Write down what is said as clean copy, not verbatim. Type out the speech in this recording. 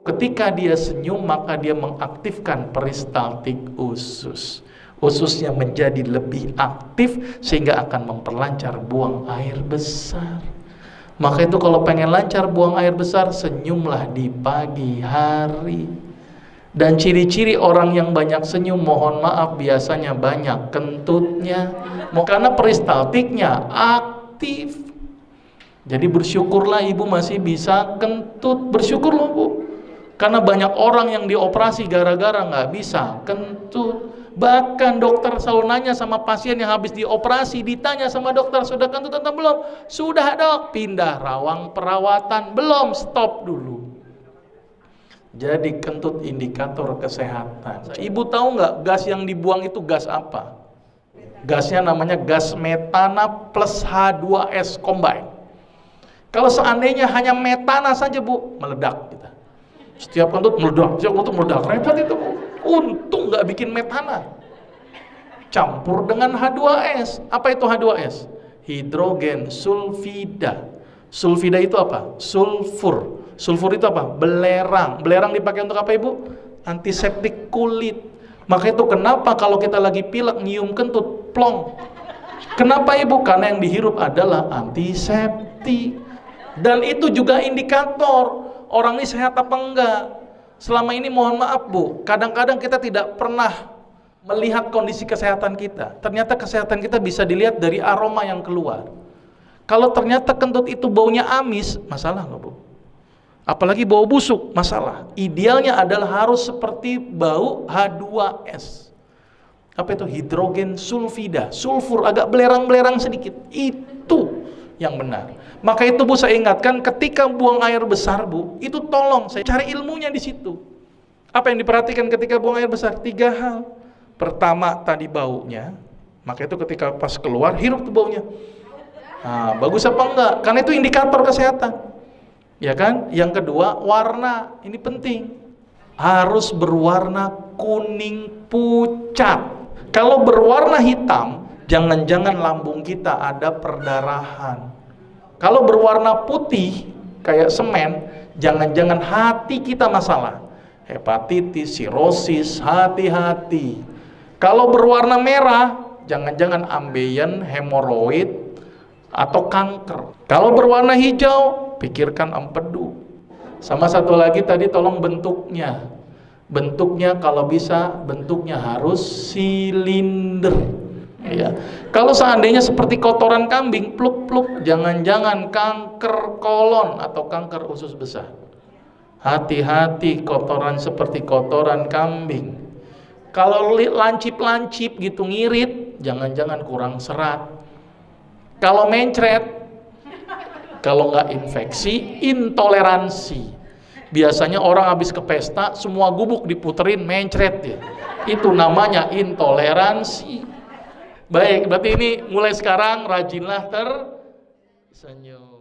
Ketika dia senyum, maka dia mengaktifkan peristaltik usus. Ususnya menjadi lebih aktif sehingga akan memperlancar buang air besar. Maka itu kalau pengen lancar buang air besar, senyumlah di pagi hari. Dan ciri-ciri orang yang banyak senyum, mohon maaf, biasanya banyak kentutnya. Karena peristaltiknya aktif. Jadi bersyukurlah ibu masih bisa kentut. Bersyukurlah bu. Karena banyak orang yang dioperasi gara-gara nggak bisa kentut. Bahkan dokter selalu nanya sama pasien yang habis dioperasi, ditanya sama dokter, sudah kentut atau belum? Sudah dok. Pindah rawang perawatan, belum, stop dulu. Jadi kentut indikator kesehatan. Ibu tahu nggak gas yang dibuang itu gas apa? Gasnya namanya gas metana plus H2S combine. Kalau seandainya hanya metana saja bu, meledak kita. Setiap kentut meledak, repot itu bu. Untung nggak bikin metana. Campur dengan H2S. Apa itu H2S? Hidrogen sulfida. Sulfida itu apa? Sulfur. Sulfur itu apa? Belerang. Belerang dipakai untuk apa ibu? Antiseptik kulit. Maka itu kenapa kalau kita lagi pilek nyium kentut, plong. Kenapa ibu? Karena yang dihirup adalah antiseptik. Dan itu juga indikator orang ini sehat apa enggak. Selama ini mohon maaf bu, kadang-kadang kita tidak pernah melihat kondisi kesehatan kita. Ternyata kesehatan kita bisa dilihat dari aroma yang keluar. Kalau ternyata kentut itu baunya amis, masalah nggak bu? Apalagi bau busuk, masalah. Idealnya adalah harus seperti bau H2S. Apa itu? Hidrogen sulfida. Sulfur agak belerang-belerang sedikit. Itu yang benar. Maka itu bu, saya ingatkan ketika buang air besar bu, itu tolong saya cari ilmunya di situ. Apa yang diperhatikan ketika buang air besar? 3 hal. Pertama tadi baunya. Maka itu ketika pas keluar hirup tuh baunya. Nah, bagus apa enggak? Karena itu indikator kesehatan. Ya kan? Yang kedua, warna. Ini penting. Harus berwarna kuning pucat. Kalau berwarna hitam, jangan-jangan lambung kita ada perdarahan. Kalau berwarna putih kayak semen, jangan-jangan hati kita masalah. Hepatitis, sirosis, hati-hati. Kalau berwarna merah, jangan-jangan ambeien, hemoroid, atau kanker. Kalau berwarna hijau, pikirkan empedu. Sama satu lagi tadi tolong bentuknya. Bentuknya kalau bisa bentuknya harus silinder. Ya. Kalau seandainya seperti kotoran kambing, pluk-pluk, jangan-jangan kanker kolon atau kanker usus besar. Hati-hati kotoran seperti kotoran kambing. Kalau lancip-lancip gitu ngirit, jangan-jangan kurang serat. Kalau mencret, kalau nggak infeksi, intoleransi. Biasanya orang habis ke pesta, semua gubuk diputerin, mencret ya. Itu namanya intoleransi. Baik, berarti ini mulai sekarang rajinlah tersenyum.